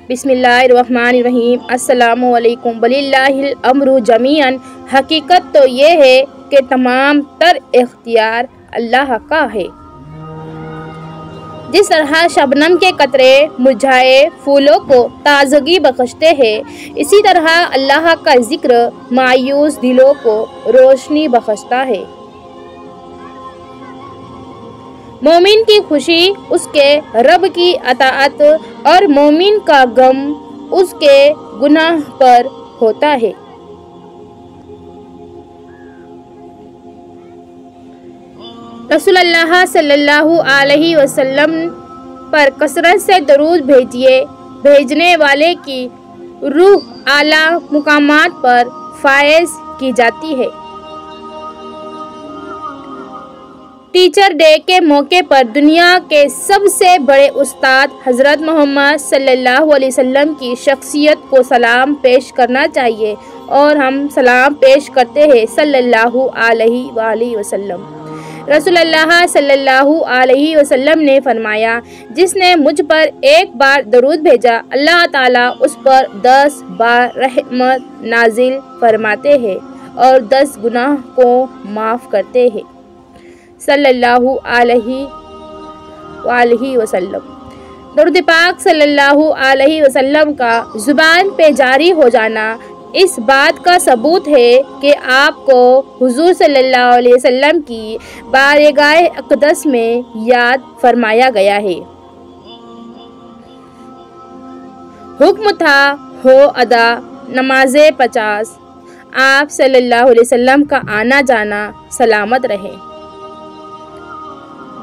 बिस्मिल्लाहिर्रहमानिर्रहीम। अस्सलामु अलैकुम वलिल्लाहिल अम्रु जमीअन। हकीकत तो ये है कि तमाम तर इख्तियार अल्लाह का है। जिस तरह शबनम के कतरे मुरझाए फूलों को ताजगी बख्शते हैं, इसी तरह अल्लाह का जिक्र मायूस दिलों को रोशनी बख्शता है। मोमिन की खुशी उसके रब की अताअत और मोमिन का गम उसके गुनाह पर होता है। रसूलुल्लाह सल्लल्लाहु अलैहि वसल्लम पर कसरत से दरूद भेजिए। भेजने वाले की रूह आला मुकामात पर फायज की जाती है। टीचर डे के मौके पर दुनिया के सबसे बड़े उस्ताद हज़रत मोहम्मद सल्लल्लाहु अलैहि वसल्लम की शख्सियत को सलाम पेश करना चाहिए और हम सलाम पेश करते हैं सल्लल्लाहु अलैहि वसल्लम। रसूलुल्लाह सल्लल्लाहु अलैहि वसल्लम ने फरमाया, जिसने मुझ पर एक बार दरूद भेजा, अल्लाह ताला उस पर 10 बार रहमत नाजिल फरमाते हैं और 10 गुनाह को माफ़ करते हैं सल्लल्लाहु अलैहि वसल्लम। दरूद पाक सल्लल्लाहु अलैहि वसल्लम का ज़ुबान पे जारी हो जाना इस बात का सबूत है कि आपको हुजूर सल्लल्लाहु अलैहि वसल्लम की बारगाह अक़दस में याद फरमाया गया है। हुक्म था हो अदा नमाज़े 50। आप सल्लल्लाहु अलैहि वसल्लम का आना जाना सलामत रहे।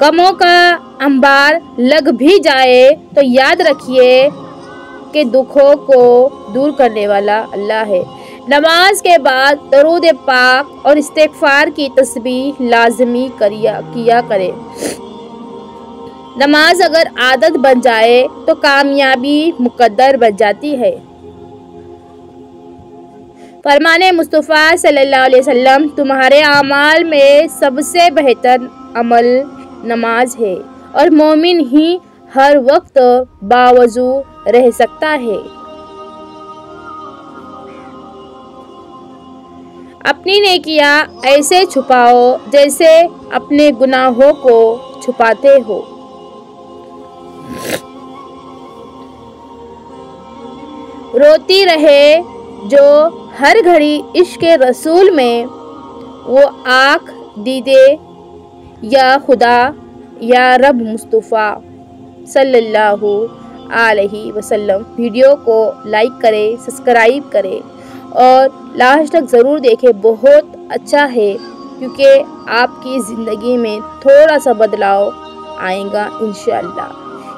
गमों का अंबार लग भी जाए तो याद रखिए कि दुखों को दूर करने वाला अल्लाह है। नमाज के बाद दरूद पाक और इस्तिग़फ़ार की तस्बीह लाज़मी किया करें। नमाज अगर आदत बन जाए तो कामयाबी मुक़द्दर बन जाती है। फरमाने मुस्तफ़ा सल्लल्लाहु अलैहि वसल्लम, तुम्हारे आमाल में सबसे बेहतर अमल नमाज है और मोमिन ही हर वक्त बावजू रह सकता है। अपनी नेकियां ऐसे छुपाओ जैसे अपने गुनाहों को छुपाते हो। रोती रहे जो हर घड़ी इश्क़ रसूल में, वो आँख दीदे या खुदा या रब मुस्तफ़ा सल्लल्लाहु अलैहि वसल्लम। वीडियो को लाइक करें, सब्सक्राइब करें और लास्ट तक ज़रूर देखें। बहुत अच्छा है क्योंकि आपकी ज़िंदगी में थोड़ा सा बदलाव आएगा इंशाअल्लाह।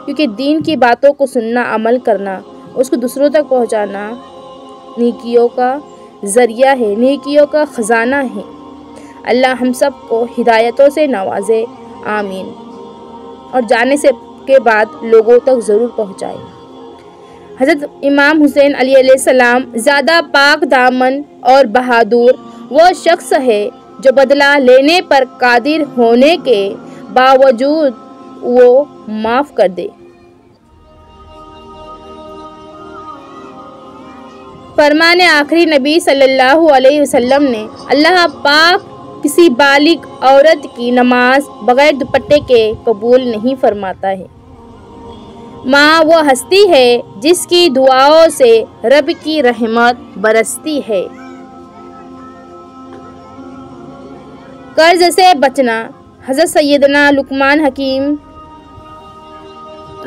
क्योंकि दीन की बातों को सुनना, अमल करना, उसको दूसरों तक पहुंचाना नेकियों का ज़रिया है, नेकियों का ख़जाना है। अल्लाह हम सब को हिदायतों से नवाजे, आमीन। और जाने से के बाद लोगों तक ज़रूर पहुँचाए। हज़रत इमाम हुसैन अलैहिस्सलाम ज़्यादा पाक दामन और बहादुर वो शख्स है जो बदला लेने पर कादिर होने के बावजूद वो माफ़ कर दे। फरमाने आखिरी नबी सल्लल्लाहु अलैहि वसल्लम ने, अल्लाह पाक किसी बालिग औरत की नमाज बगैर दुपट्टे के कबूल नहीं फरमाता है। माँ वो हस्ती है जिसकी दुआओं से रब की रहमत बरसती है। कर्ज से बचना। हज़रत सैयदना लुकमान हकीम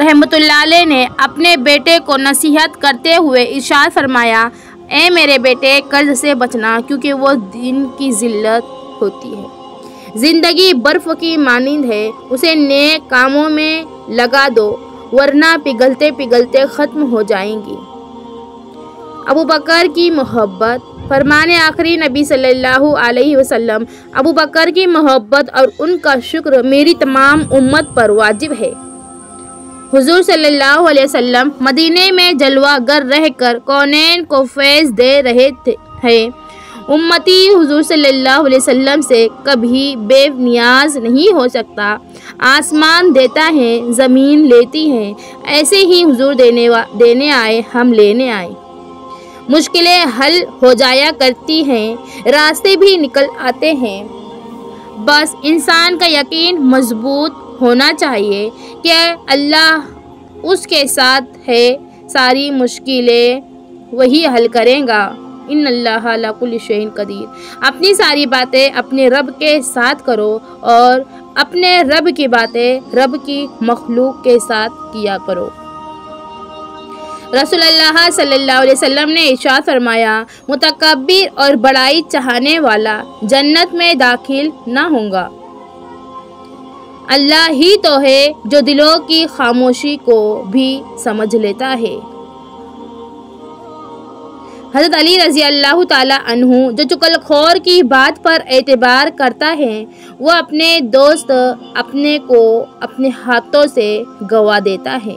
रहमतुल्लाह अलैह ने अपने बेटे को नसीहत करते हुए इरशाद फरमाया, ए मेरे बेटे, कर्ज से बचना क्योंकि वो दिन की जिल्लत होती है। ज़िंदगी बर्फ़ की मानिंद है, उसे नेक कामों में लगा दो वरना पिघलते पिघलते ख़त्म हो जाएंगी। अबू बकर की मोहब्बत। फरमाने आखिरी नबी सल्लल्लाहु अलैहि वसल्लम, अबू बकर की मोहब्बत और उनका शुक्र मेरी तमाम उम्मत पर वाजिब है। हुजूर सल्लल्लाहु अलैहि वसल्लम मदीने में जलवा गर रहकर कौनैन को फैज़ दे रहे थे। उम्मती हुजूर सल्लल्लाहु अलैहि वसल्लम से कभी बेनियाज नहीं हो सकता। आसमान देता है, ज़मीन लेती है, ऐसे ही हुजूर देने आए, हम लेने आए। मुश्किलें हल हो जाया करती हैं, रास्ते भी निकल आते हैं। बस इंसान का यकीन मजबूत होना चाहिए कि अल्लाह उसके साथ है, सारी मुश्किलें वही हल करेगा। इन्नल्लाह अला कुल्लि शैइन कदीर। अपनी सारी बातें अपने रब के साथ करो और अपने रब की बातें रब की मखलूक के साथ किया करो। रसूलुल्लाह सल्लल्लाहु अलैहि वसल्लम ने इरशाद फरमाया, मुतकब्बिर और बड़ाई चाहने वाला जन्नत में दाखिल ना होगा। अल्लाह ही तो है जो दिलों की खामोशी को भी समझ लेता है। हज़रत अली रज़ी अल्लाह ताला अन्हु जो चुगलखोर की बात पर एतबार करता है, वह अपने दोस्त अपने को अपने हाथों से गवा देता है।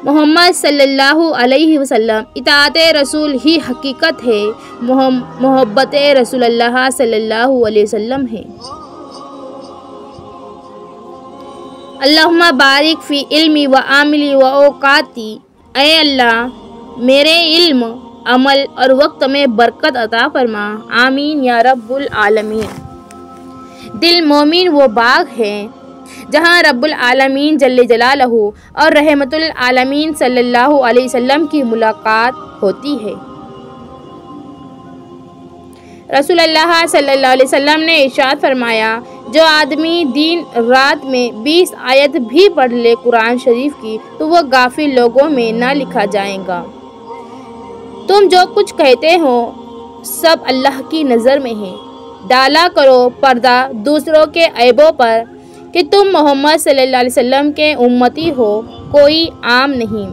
मोहम्मद सल्लल्लाहु अलैहि वसल्लम इताअत रसूल ही हकीकत है, मोहब्बत रसूलुल्लाह सल्लल्लाहु अलैहि वसल्लम है। अल्लाहुम्मा बारिक फ़ी इल्मी व आमली व औकाती। ऐ अल्लाह मेरे इल्म, अमल और वक्त में बरकत अता फरमा। आमीन या रब्बुल आलमीन। दिल मोमिन वो बाग है जहाँ रब्बुल आलमीन जल्ले जलालहू और रहमतुल आलमीन सल्लल्लाहु अलैहि वसल्लम की मुलाकात होती है। रसूलुल्लाह सल्लल्लाहु अलैहि वसल्लम ने इरशाद फरमाया, जो आदमी दिन रात में 20 आयत भी पढ़ ले कुरान शरीफ की, तो वह गाफिल लोगों में ना लिखा जाएगा। तुम जो कुछ कहते हो सब अल्लाह की नज़र में है। डाला करो पर्दा दूसरों के ऐबों पर कि तुम मोहम्मद सल्लल्लाहु अलैहि वसल्लम के उम्मती हो, कोई आम नहीं।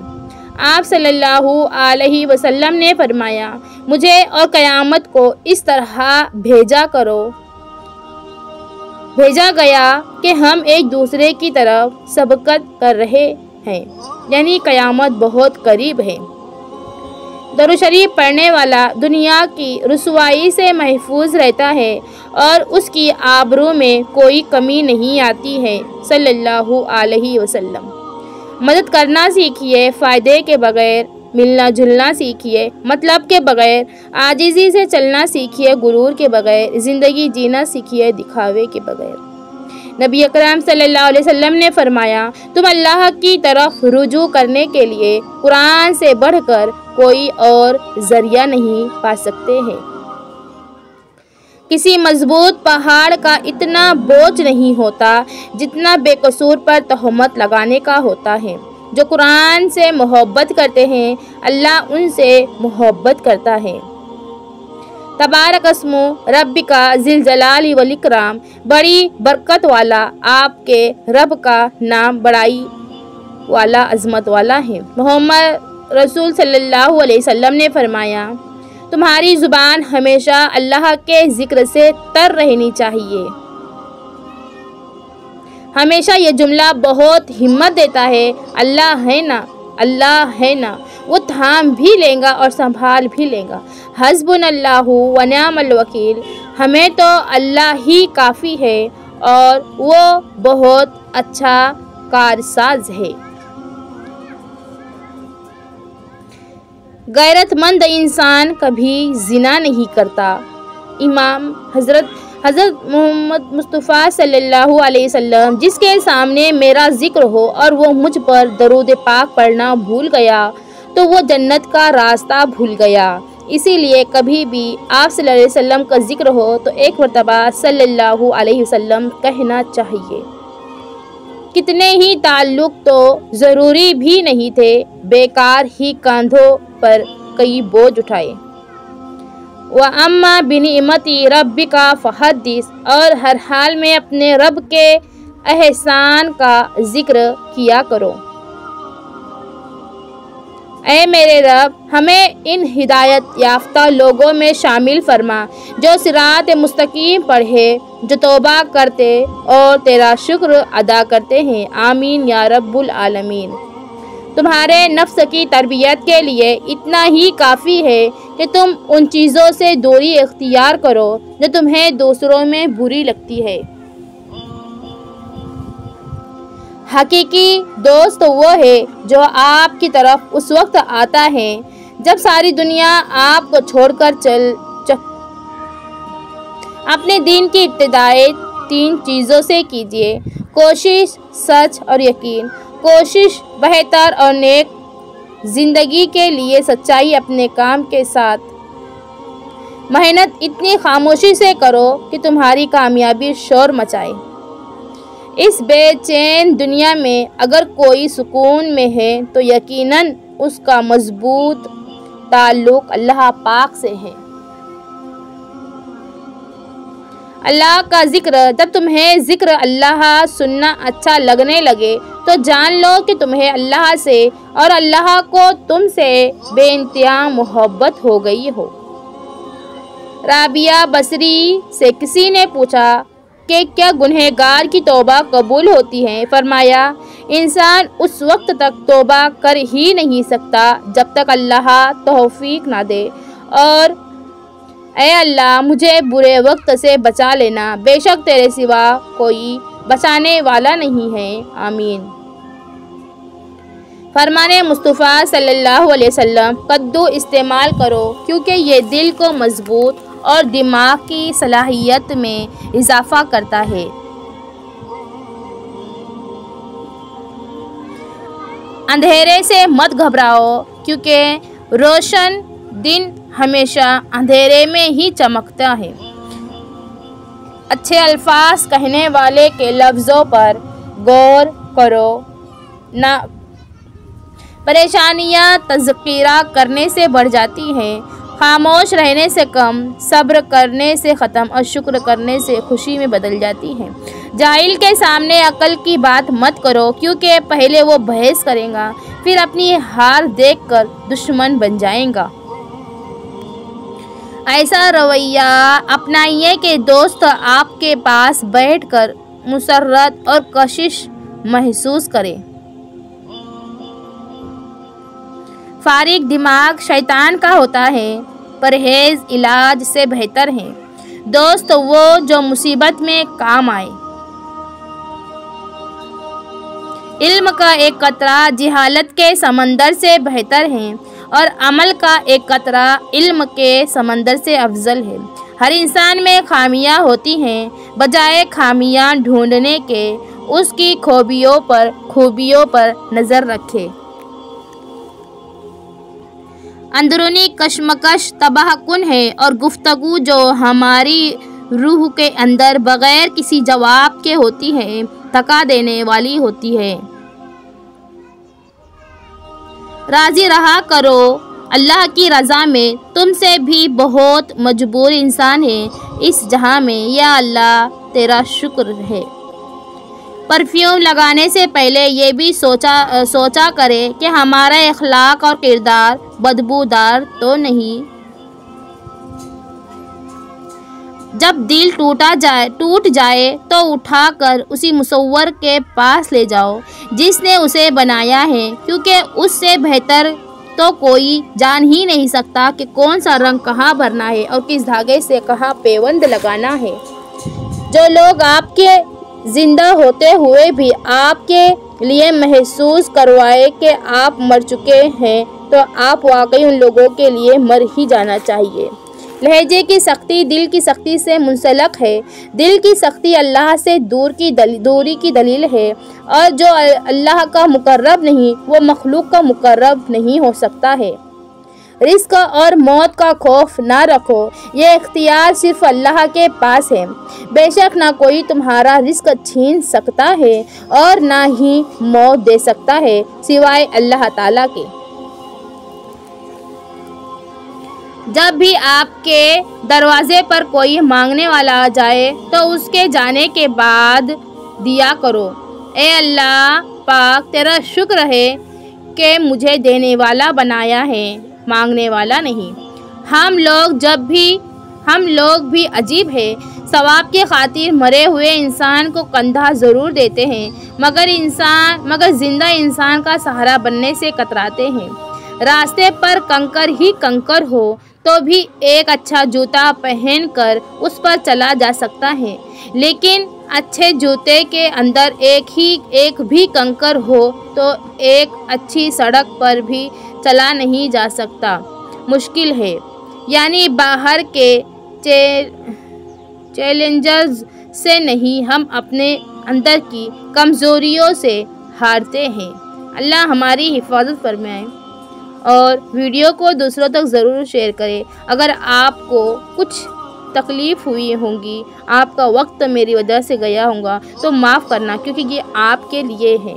आप सल्लल्लाहु अलैहि वसल्लम ने फरमाया, मुझे और क़यामत को इस तरह भेजा गया कि हम एक दूसरे की तरफ सबकत कर रहे हैं, यानी क़यामत बहुत करीब है। दरूद शरीफ पढ़ने वाला दुनिया की रुसवाई से महफूज रहता है और उसकी आबरू में कोई कमी नहीं आती है। सल्लल्लाहु अलैहि वसल्लम। मदद करना सीखिए, फ़ायदे के बगैर मिलना जुलना सीखिए, मतलब के बगैर आजिज़ी से चलना सीखिए, गुरूर के बगैर ज़िंदगी जीना सीखिए, दिखावे के बगैर। नबी अकरम सल्लल्लाहु अलैहि वसल्लम ने फरमाया, तुम अल्लाह की तरफ रुजू करने के लिए कुरान से बढ़कर कोई और ज़रिया नहीं पा सकते हैं। किसी मजबूत पहाड़ का इतना बोझ नहीं होता जितना बेकसूर पर तहमत लगाने का होता है। जो कुरान से मोहब्बत करते हैं, अल्लाह उनसे मोहब्बत करता है। तबारक अस्मु रब्बिका ज़िल जलाली वल इकराम। बड़ी बरकत वाला आपके रब का नाम बड़ाई वाला अज़मत वाला है। मोहम्मद रसूल सल्लल्लाहु अलैहि वसल्लम ने फरमाया, तुम्हारी ज़ुबान हमेशा अल्लाह के ज़िक्र से तर रहनी चाहिए। हमेशा ये जुमला बहुत हिम्मत देता है, अल्लाह है ना, अल्लाह है ना, वो थाम भी लेगा और संभाल भी लेगा। हस्बुनल्लाहु व निअमल वकील। हमें तो अल्लाह ही काफ़ी है और वो बहुत अच्छा कारसाज है। गैरतमंद इंसान कभी जिना नहीं करता। इमाम हज़रत मोहम्मद मुस्तफ़ा सल्लल्लाहु अलैहि वसल्लम, जिसके सामने मेरा ज़िक्र हो और वो मुझ पर दरूद पाक पढ़ना भूल गया तो वो जन्नत का रास्ता भूल गया। इसीलिए कभी भी आप सल्लल्लाहु अलैहि वसल्लम का ज़िक्र हो तो एक मरतबा सल्लल्लाहु अलैहि वसल्लम कहना चाहिए। कितने ही ताल्लुक़ तो ज़रूरी भी नहीं थे, बेकार ही कांधों पर कई बोझ उठाए। व अम्मा बिनिमती रब्बिका फहद्दिस। और हर हाल में अपने रब के एहसान का ज़िक्र किया करो। ऐ मेरे रब, हमें इन हिदायत याफ्ता लोगों में शामिल फरमा जो सिरात मुस्तकीम पढ़े, जो तौबा करते और तेरा शुक्र अदा करते हैं। आमीन या रब्बुल आलमीन। तुम्हारे नफ्स की तरबियत के लिए इतना ही काफ़ी है कि तुम उन चीज़ों से दूरी इख्तियार करो जो तुम्हें दूसरों में बुरी लगती है। हकीकी दोस्त वो है जो आपकी तरफ उस वक्त आता है जब सारी दुनिया आपको छोड़कर अपने दिन की इब्तिदाई 3 चीज़ों से कीजिए: कोशिश, सच और यकीन। कोशिश बेहतर और नेक ज़िंदगी के लिए सच्चाई अपने काम के साथ मेहनत इतनी खामोशी से करो कि तुम्हारी कामयाबी शोर मचाए। इस बेचैन दुनिया में अगर कोई सुकून में है तो यकीनन उसका मजबूत ताल्लुक़ अल्लाह पाक से है। अल्लाह का ज़िक्र, जब तुम्हें ज़िक्र अल्लाह सुनना अच्छा लगने लगे तो जान लो कि तुम्हें अल्लाह से और अल्लाह को तुमसे बेइंतहा मोहब्बत हो गई हो। राबिया बसरी से किसी ने पूछा कि क्या गुनहगार की तौबा कबूल होती है? फरमाया, इंसान उस वक्त तक तौबा कर ही नहीं सकता जब तक अल्लाह तौफीक ना दे, और ऐ अल्लाह मुझे बुरे वक्त से बचा लेना, बेशक तेरे सिवा कोई बचाने वाला नहीं है। आमीन। फरमाने मुस्तफ़ा सल्लल्लाहु अलैहि वसल्लम, कद्दू इस्तेमाल करो क्योंकि ये दिल को मजबूत और दिमाग की सलाहियत में इजाफा करता है। अंधेरे से मत घबराओ क्योंकि रोशन दिन हमेशा अंधेरे में ही चमकता है। अच्छे अल्फाज कहने वाले के लफ्ज़ों पर गौर करो, ना परेशानियाँ तज़किरा करने से बढ़ जाती हैं, खामोश रहने से कम, सब्र करने से ख़त्म और शुक्र करने से खुशी में बदल जाती हैं। जाहिल के सामने अकल की बात मत करो क्योंकि पहले वो बहस करेगा, फिर अपनी हार देखकर दुश्मन बन जाएगा। ऐसा रवैया अपनाइए कि दोस्त आपके पास बैठकर मुसर्रत और कशिश महसूस करे। फारिग दिमाग शैतान का होता है, परहेज इलाज से बेहतर है। दोस्त वो जो मुसीबत में काम आए। इल्म का एक कतरा जिहालत के समंदर से बेहतर है और अमल का एक कतरा इल्म के समंदर से अफजल है। हर इंसान में खामियां होती हैं, बजाय खामियां ढूंढने के उसकी खूबियों पर नज़र रखे। अंदरूनी कशमकश तबाहकुन है और गुफ्तगू जो हमारी रूह के अंदर बग़ैर किसी जवाब के होती है, थका देने वाली होती है। राज़ी रहा करो अल्लाह की रज़ा में। तुमसे भी बहुत मजबूर इंसान है इस जहां में, या अल्लाह तेरा शुक्र है। परफ्यूम लगाने से पहले ये भी सोचा करें कि हमारा इखलाक और किरदार बदबूदार तो नहीं। जब दिल टूट जाए तो उठाकर उसी मुसव्वर के पास ले जाओ जिसने उसे बनाया है, क्योंकि उससे बेहतर तो कोई जान ही नहीं सकता कि कौन सा रंग कहाँ भरना है और किस धागे से कहाँ पेवंद लगाना है। जो लोग आपके जिंदा होते हुए भी आपके लिए महसूस करवाए कि आप मर चुके हैं, तो आप वाकई उन लोगों के लिए मर ही जाना चाहिए। लहजे की सख्ती दिल की सख्ती से मुंसलक है। दिल की सख्ती अल्लाह से दूरी की दलील है, और जो अल्लाह का मुकर्रब नहीं वो मखलूक का मुकर्रब नहीं हो सकता है। रिस्क और मौत का खौफ ना रखो, ये इख्तियार सिर्फ अल्लाह के पास है। बेशक ना कोई तुम्हारा रिस्क छीन सकता है और ना ही मौत दे सकता है सिवाय अल्लाह ताला के। जब भी आपके दरवाजे पर कोई मांगने वाला आ जाए तो उसके जाने के बाद दिया करो, ए अल्लाह पाक तेरा शुक्र है कि मुझे देने वाला बनाया है, मांगने वाला नहीं। हम लोग भी अजीब है, सवाब के खातिर मरे हुए इंसान को कंधा ज़रूर देते हैं, मगर जिंदा इंसान का सहारा बनने से कतराते हैं। रास्ते पर कंकर ही कंकर हो तो भी एक अच्छा जूता पहनकर उस पर चला जा सकता है, लेकिन अच्छे जूते के अंदर एक भी कंकर हो तो एक अच्छी सड़क पर भी चला नहीं जा सकता। मुश्किल है, यानी बाहर के चैलेंजेस से नहीं, हम अपने अंदर की कमज़ोरियों से हारते हैं। अल्लाह हमारी हिफाजत फरमाए। और वीडियो को दूसरों तक ज़रूर शेयर करें। अगर आपको कुछ तकलीफ़ हुई होंगी, आपका वक्त मेरी वजह से गया होगा तो माफ़ करना, क्योंकि ये आपके लिए है।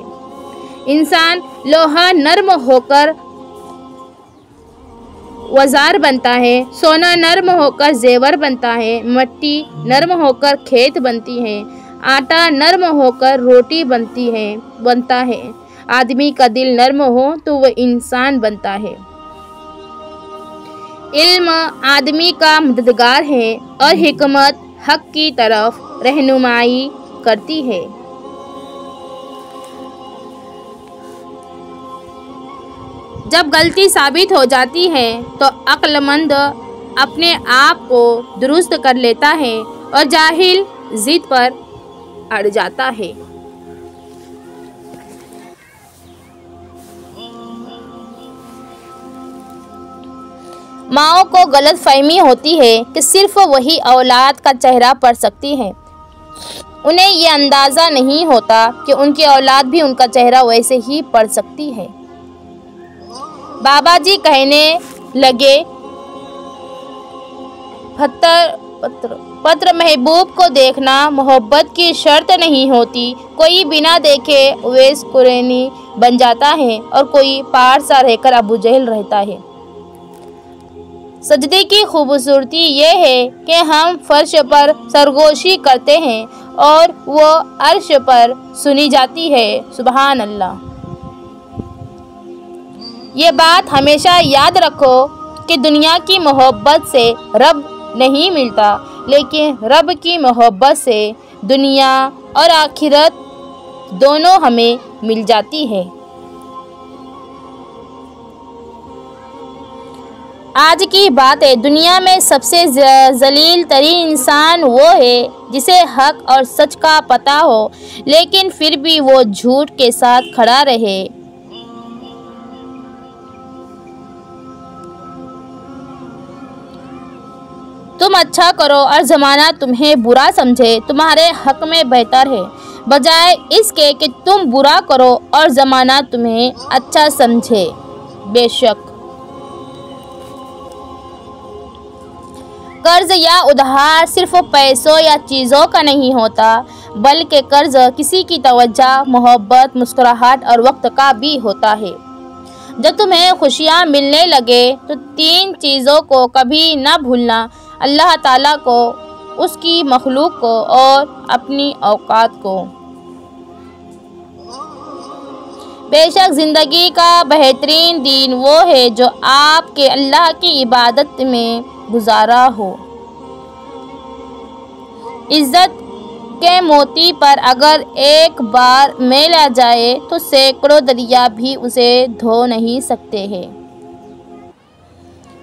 इंसान लोहा नर्म होकर औजार बनता है, सोना नर्म होकर जेवर बनता है, मिट्टी नर्म होकर खेत बनती है, आटा नर्म होकर रोटी बनता है। आदमी का दिल नर्म हो तो वह इंसान बनता है। इल्म आदमी का मददगार है और हिकमत हक की तरफ रहनुमाई करती है। जब गलती साबित हो जाती है तो अक्लमंद अपने आप को दुरुस्त कर लेता है और जाहिल जिद पर अड़ जाता है। माँओं को गलत फहमी होती है कि सिर्फ वही औलाद का चेहरा पढ़ सकती है। उन्हें ये अंदाज़ा नहीं होता कि उनकी औलाद भी उनका चेहरा वैसे ही पढ़ सकती है। बाबा जी कहने लगे, पत्र महबूब को देखना मोहब्बत की शर्त नहीं होती। कोई बिना देखे उवैस कुरैनी बन जाता है और कोई पार सा रहकर अबू जहल रहता है। सजदे की खूबसूरती ये है कि हम फर्श पर सरगोशी करते हैं और वो अर्श पर सुनी जाती है। सुबहान अल्लाह। ये बात हमेशा याद रखो कि दुनिया की मोहब्बत से रब नहीं मिलता, लेकिन रब की मोहब्बत से दुनिया और आखिरत दोनों हमें मिल जाती है। आज की बात है, दुनिया में सबसे जलील तरीन इंसान वो है जिसे हक और सच का पता हो, लेकिन फिर भी वो झूठ के साथ खड़ा रहे। तुम अच्छा करो और ज़माना तुम्हें बुरा समझे, तुम्हारे हक में बेहतर है, बजाय इसके कि तुम बुरा करो और ज़माना तुम्हें अच्छा समझे। बेशक कर्ज या उधार सिर्फ पैसों या चीज़ों का नहीं होता, बल्कि कर्ज किसी की तवज्जो, मोहब्बत, मुस्कुराहट और वक्त का भी होता है। जब तुम्हें खुशियाँ मिलने लगे तो 3 चीज़ों को कभी न भूलना, अल्लाह ताला को, उसकी मखलूक को और अपनी औकात को। बेशक ज़िंदगी का बेहतरीन दिन वो है जो आपके अल्लाह की इबादत में गुजारा हो। इज्जत के मोती पर अगर एक बार मैल आ जाए तो सैकड़ों दरिया भी उसे धो नहीं सकते हैं।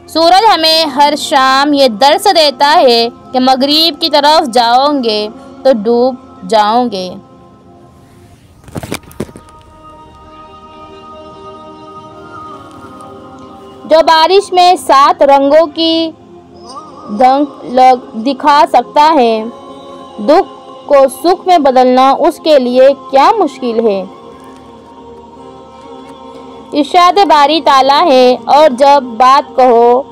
सूरज हमें हर शाम ये दर्स देता है कि मगरिब की तरफ जाओगे तो डूब जाओगे। जो बारिश में 7 रंगों की दिखा सकता है, दुख को सुख में बदलना उसके लिए क्या मुश्किल है। इरशाद बारी ताला है, और जब बात कहो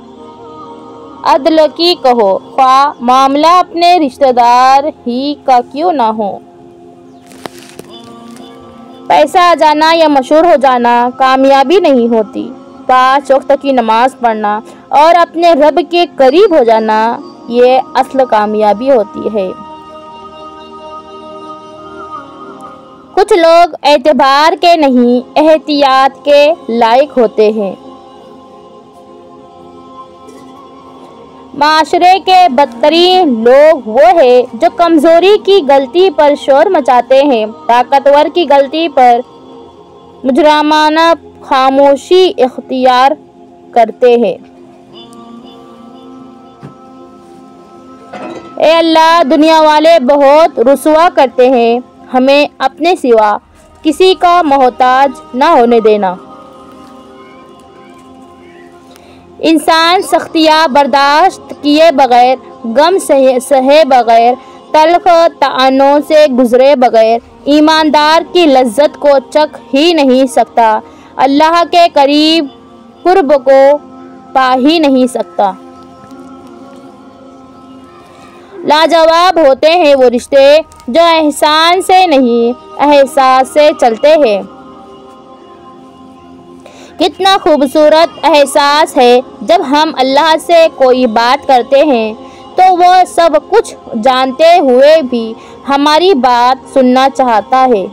अदल की कहो, ख्वाह मामला अपने रिश्तेदार ही का क्यों ना हो। पैसा आ जाना या मशहूर हो जाना कामयाबी नहीं होती। 5 वक्त की नमाज पढ़ना और अपने रब के करीब हो जाना, ये असल कामयाबी होती है। कुछ लोग एतबार के नहीं, एहतियात के लायक होते हैं। माशरे के बदतरीन लोग वो हैं जो कमज़ोरी की गलती पर शोर मचाते हैं, ताकतवर की गलती पर मुजरामाना खामोशी इख्तियार करते हैं। ए अल्लाह, दुनिया वाले बहुत रुसवा करते हैं, हमें अपने सिवा किसी का मोहताज ना होने देना। इंसान सख्तियाँ बर्दाश्त किए बगैर, गम सहे बगैर, तल्ख तानों से गुजरे बगैर ईमानदार की लज्जत को चख ही नहीं सकता, अल्लाह के करीब कुर्ब को पा ही नहीं सकता। लाजवाब होते हैं वो रिश्ते जो एहसान से नहीं एहसास से चलते हैं। कितना खूबसूरत एहसास है जब हम अल्लाह से कोई बात करते हैं तो वह सब कुछ जानते हुए भी हमारी बात सुनना चाहता है।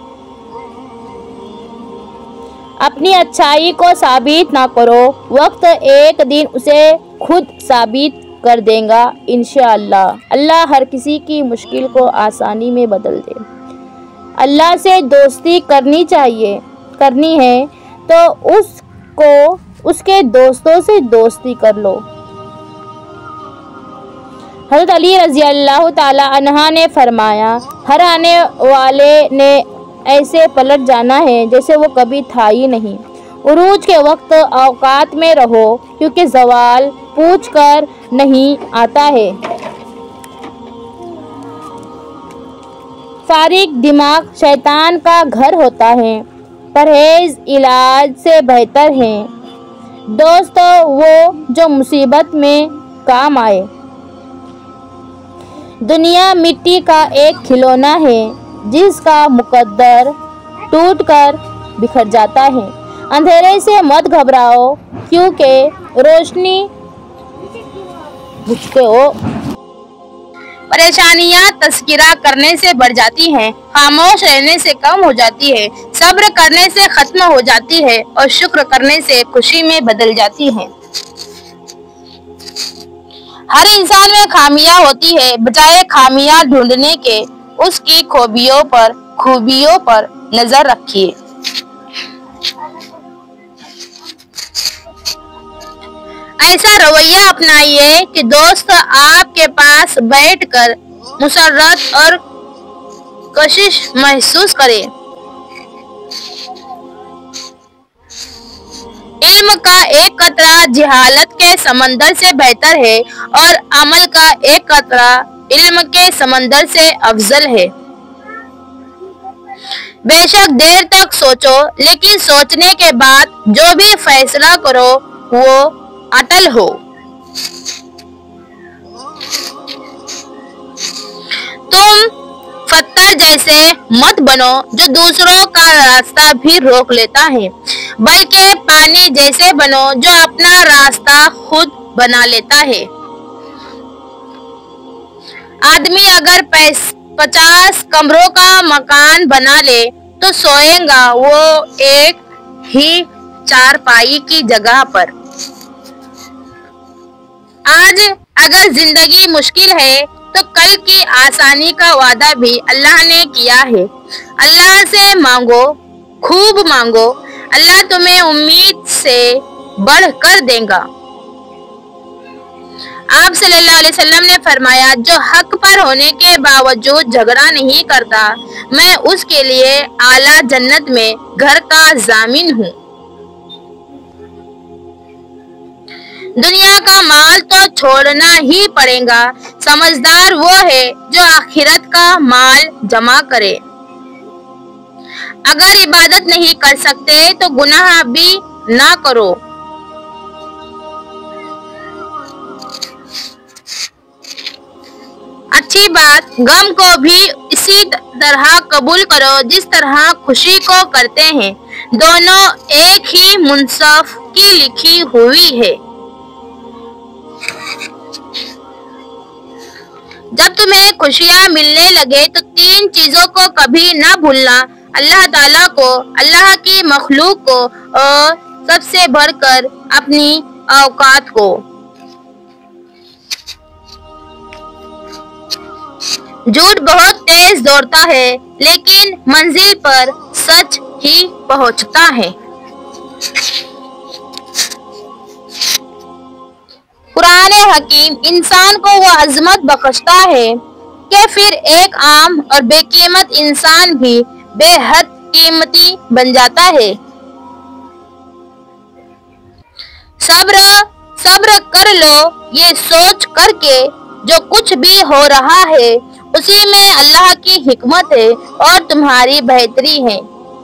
अपनी अच्छाई को साबित ना करो, वक्त एक दिन उसे खुद साबित कर देगा इंशाअल्लाह। अल्लाह हर किसी की मुश्किल को आसानी में बदल दे। अल्लाह से दोस्ती करनी है तो उसके दोस्तों से दोस्ती कर लो। हज़रत अली रज़ी अल्लाह ताला अन्हा ने फरमाया, हर आने वाले ने ऐसे पलट जाना है जैसे वो कभी था ही नहीं। उरूज के वक्त औकात में रहो क्योंकि ज़वाल पूछ कर नहीं आता है। फारिग दिमाग शैतान का घर होता है, परहेज इलाज से बेहतर है। दोस्तों वो जो मुसीबत में काम आए। दुनिया मिट्टी का एक खिलौना है जिसका मुकद्दर टूटकर बिखर जाता है। अंधेरे से मत घबराओ क्योंकि रोशनी मुझको हो। परेशानियां तस्किरा करने से बढ़ जाती हैं, खामोश रहने से कम हो जाती है, सब्र करने से खत्म हो जाती है और शुक्र करने से खुशी में बदल जाती है। हर इंसान में खामियां होती है, बजाय खामियां ढूंढने के उसकी खूबियों पर नजर रखिए। ऐसा रवैया अपनाइए कि दोस्त आपके पास बैठकर मुसर्रत और कशिश महसूस करे। इल्म का एक कतरा जिहालत के समंदर से बेहतर है और अमल का एक कतरा इल्म के समंदर से अफजल है। बेशक देर तक सोचो, लेकिन सोचने के बाद जो भी फैसला करो वो अटल हो। तुम पत्थर जैसे मत बनो जो दूसरों का रास्ता भी रोक लेता है, बल्कि पानी जैसे बनो जो अपना रास्ता खुद बना लेता है। आदमी अगर 50 कमरों का मकान बना ले तो सोएगा वो एक ही चारपाई की जगह पर। आज अगर जिंदगी मुश्किल है तो कल की आसानी का वादा भी अल्लाह ने किया है। अल्लाह से मांगो, खूब मांगो, अल्लाह तुम्हें उम्मीद से बढ़कर देगा। आप सल्लल्लाहु अलैहि वसल्लम ने फरमाया, जो हक पर होने के बावजूद झगड़ा नहीं करता, मैं उसके लिए आला जन्नत में घर का जामिन हूँ। दुनिया का माल तो छोड़ना ही पड़ेगा, समझदार वो है जो आखिरत का माल जमा करे। अगर इबादत नहीं कर सकते तो गुनाह भी ना करो। अच्छी बात, गम को भी इसी तरह कबूल करो जिस तरह खुशी को करते हैं। दोनों एक ही मुंसफ की लिखी हुई है। जब तुम्हें खुशियाँ मिलने लगे तो 3 चीजों को कभी ना भूलना, अल्लाह ताला को, अल्लाह की मखलूक को और सबसे बढ़कर अपनी औकात को। झूठ बहुत तेज दौड़ता है लेकिन मंजिल पर सच ही पहुंचता है। कुरान हकीम इंसान को वो अजमत बख्शता है कि फिर एक आम और बेकीमत इंसान भी बेहद कीमती बन जाता है। सब्र सब्र कर लो, ये सोच करके जो कुछ भी हो रहा है उसी में अल्लाह की हिकमत है और तुम्हारी बेहतरी है।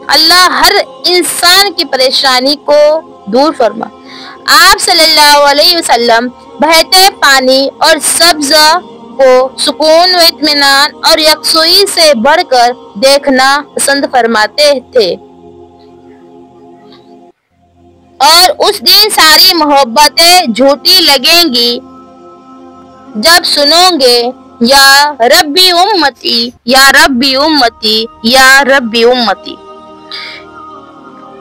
अल्लाह हर इंसान की परेशानी को दूर फरमा। आप सल्लल्लाहु अलैहि वसल्लम बहते पानी और सब्ज को सुकून व इत्मीनान और यकसुई से बढ़कर देखना पसंद फरमाते थे और उस दिन सारी मोहब्बतें झूठी लगेंगी जब सुनोगे या रब्बी उम्मती या रब्बी उम्मती या रब्बी उम्मती।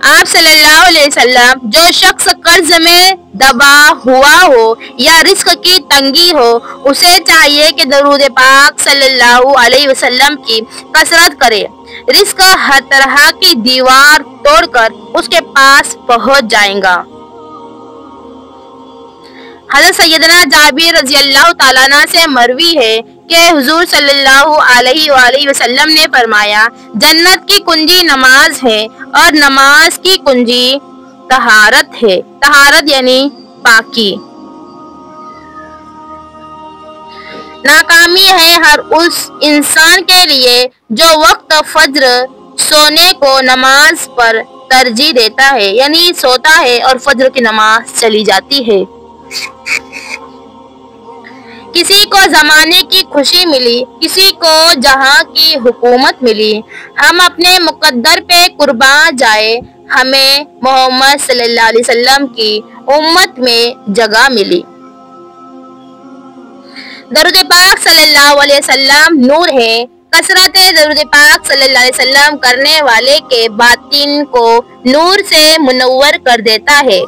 आप सल्लल्लाहु अलैहि वसल्लम जो शख्स कर्ज में दबा हुआ हो या रिस्क की तंगी हो उसे चाहिए कि दरूद पाक सल्लल्लाहु अलैहि वसल्लम की कसरत करे। रिस्क हर तरह की दीवार तोड़कर उसके पास पहुंच जाएगा। हज़रत सैयदना जाबिर रज़ी अल्लाह ताला अन्हु से मरवी है कि हुजूर सल्लल्लाहु अलैहि वसल्लम ने फरमाया, जन्नत की कुंजी नमाज है और नमाज की कुंजी तहारत है। तहारत यानी पाकी। नाकामी है हर उस इंसान के लिए जो वक्त फज्र सोने को नमाज पर तरजीह देता है, यानी सोता है और फज्र की नमाज चली जाती है। किसी को जमाने की खुशी मिली, किसी को जहां की हुकूमत मिली, हम अपने मुकद्दर पे कुर्बान जाए, हमें मोहम्मद सल्लल्लाहु अलैहि वसल्लम की उम्मत में जगह मिली। दरूद पाक सल्लल्लाहु अलैहि वसल्लम नूर है। कसरत दरूद पाक सल्लल्लाहु अलैहि वसल्लम करने वाले के बातिन को नूर से मुनव्वर कर देता है।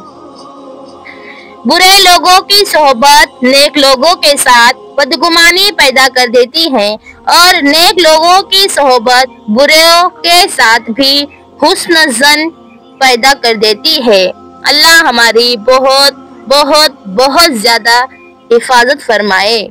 बुरे लोगों की सोहबत नेक लोगों के साथ बदगुमानी पैदा कर देती है और नेक लोगों की सोहबत बुरों के साथ भी हुस्न ज़न पैदा कर देती है। अल्लाह हमारी बहुत बहुत बहुत ज्यादा हिफाजत फरमाए।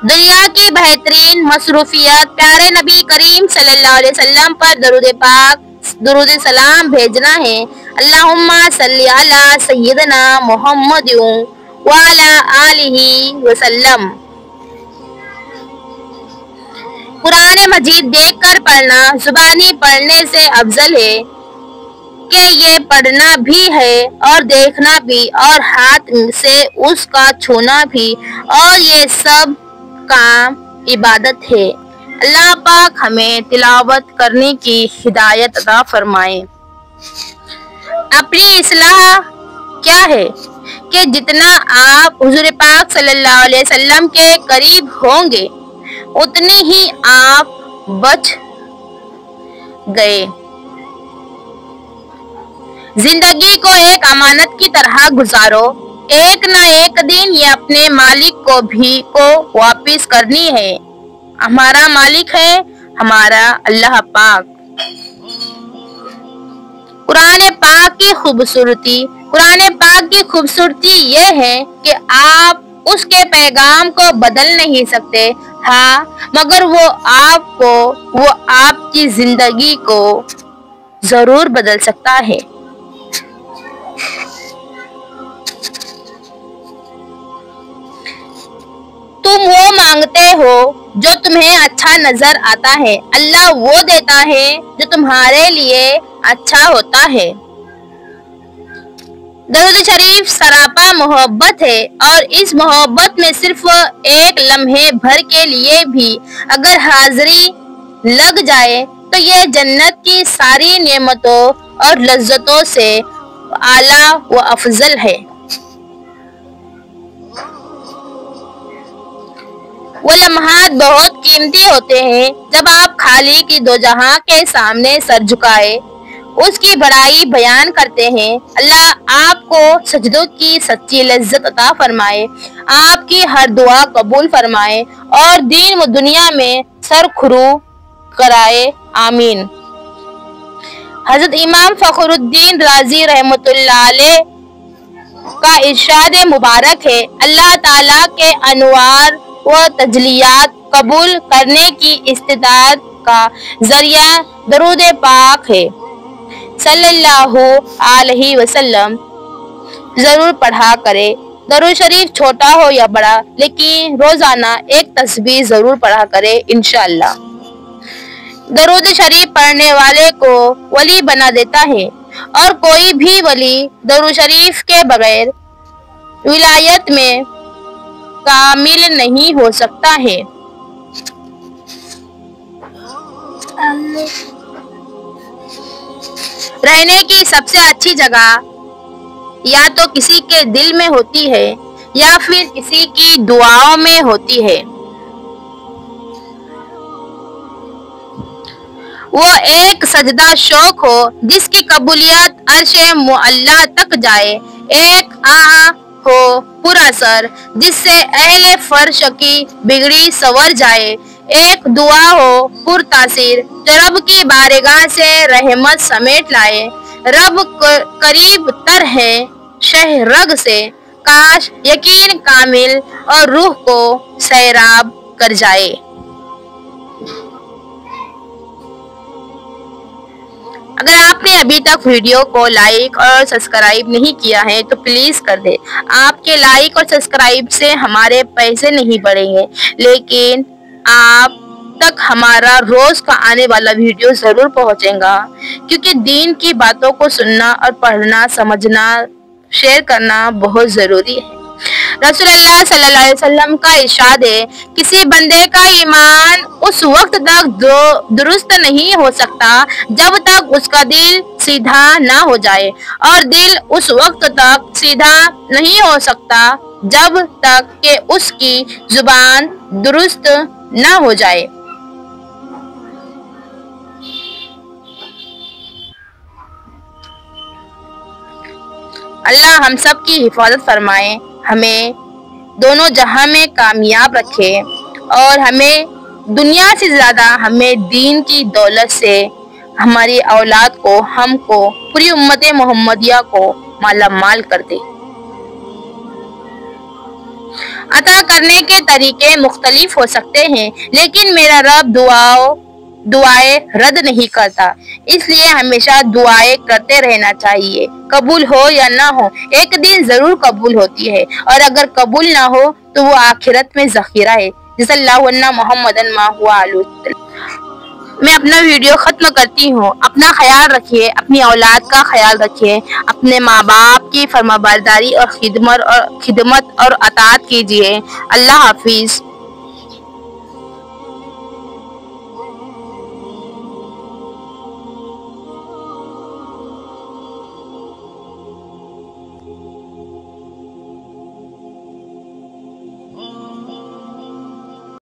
दुनिया की बेहतरीन मसरूफियत प्यारे नबी करीम सल्लल्लाहु अलैहि वसल्लम पर दरूद पाक दुरूद सलाम भेजना है। अल्लाहुम्मा सल्ली अला सय्यदना मुहम्मद व अला आलिहि वसल्लम। कुरान मजीद देखकर पढ़ना जुबानी पढ़ने से अफजल है कि ये पढ़ना भी है और देखना भी और हाथ से उसका छूना भी, और ये सब काम इबादत है। अल्लाह पाक हमें तिलावत करने की हिदायत अता फरमाए। अपनी इस्लाह क्या है कि जितना आप हुजूर पाक सल्लल्लाहु अलैहि वसल्लम के करीब होंगे उतनी ही आप बच गए। जिंदगी को एक अमानत की तरह गुजारो। एक न एक दिन ये अपने मालिक को वापिस करनी है। हमारा मालिक है हमारा अल्लाह पाक। कुरान पाक की खूबसूरती ये है कि आप उसके पैगाम को बदल नहीं सकते, हाँ, मगर वो आपकी जिंदगी को जरूर बदल सकता है। तुम वो मांगते हो जो तुम्हें अच्छा नजर आता है, अल्लाह वो देता है जो तुम्हारे लिए अच्छा होता है। दरूद शरीफ सरापा मोहब्बत है और इस मोहब्बत में सिर्फ एक लम्हे भर के लिए भी अगर हाजिरी लग जाए तो ये जन्नत की सारी नेमतों और लज्जतों से आला व अफजल है। वो लम्हात बहुत कीमती होते हैं जब आप खाली की दो जहां के सामने सर झुकाए उसकी बड़ाई बयान करते हैं। अल्लाह आपको सजदों की सच्ची लज्जत अता फरमाए, आपकी हर दुआ कबूल फरमाए और दीन व दुनिया में सर खुरू कराए, आमीन। हजरत इमाम फखरुद्दीन राजी रहमतुल्लाह अलैह का इरशाद मुबारक है, अल्लाह ताला के अनवार व तजलियात कबूल करने की इस्तिताअत का जरिया दरूद पाक है सल्लल्लाहु अलैहि वसल्लम। जरूर पढ़ा करे। दरूद शरीफ छोटा हो या बड़ा, लेकिन रोजाना एक तस्बीह जरूर पढ़ा करे इंशाअल्लाह। दरूद शरीफ पढ़ने वाले को वली बना देता है और कोई भी वली दरूद शरीफ के बगैर विलायत में कामिल नहीं हो सकता है। रहने की सबसे अच्छी जगह या तो किसी के दिल में होती है या फिर किसी की दुआओं में होती है। वो एक सजदा शौक हो जिसकी कबूलियत अर्शे मुअल्ला तक जाए, एक आह हो पुरअसर जिससे अहले फर्श की बिगड़ी सवर जाए, एक दुआ हो पुरतासीर जो रब की बारगाह से रहमत समेट लाए। रब करीब तर है शहरग से, काश यकीन कामिल और रूह को सैराब कर जाए। अगर आपने अभी तक वीडियो को लाइक और सब्सक्राइब नहीं किया है तो प्लीज कर दे। आपके लाइक और सब्सक्राइब से हमारे पैसे नहीं बढ़ेंगे, लेकिन आप तक हमारा रोज का आने वाला वीडियो जरूर पहुंचेगा, क्योंकि दीन की बातों को सुनना और पढ़ना, समझना, शेयर करना बहुत जरूरी है। रसूलुल्लाह सल्लल्लाहु अलैहि वसल्लम का इरशाद है, किसी बंदे का ईमान उस वक्त तक दुरुस्त नहीं हो सकता जब तक उसका दिल सीधा ना हो जाए, और दिल उस वक्त तक सीधा नहीं हो सकता जब तक कि उसकी जुबान दुरुस्त ना हो जाए। अल्लाह हम सब की हिफाजत फरमाए, हमें दोनों जहां में कामयाब रखे और हमें दुनिया से ज्यादा हमें दीन की दौलत से हमारी औलाद को, हमको, पूरी उम्मत मोहम्मदिया को माला माल कर दे। अता करने के तरीके मुख्तलिफ हो सकते हैं, लेकिन मेरा रब दुआएं रद्द नहीं करता, इसलिए हमेशा दुआएं करते रहना चाहिए। कबूल हो या ना हो, एक दिन जरूर कबूल होती है, और अगर कबूल ना हो तो वो आखिरत में जखीरा है। मैं अपना वीडियो खत्म करती हूँ। अपना ख्याल रखिए, अपनी औलाद का ख्याल रखिए, अपने माँ बाप की फरमाबरदारी और खिदमत और अताअत कीजिए। अल्लाह हाफिज।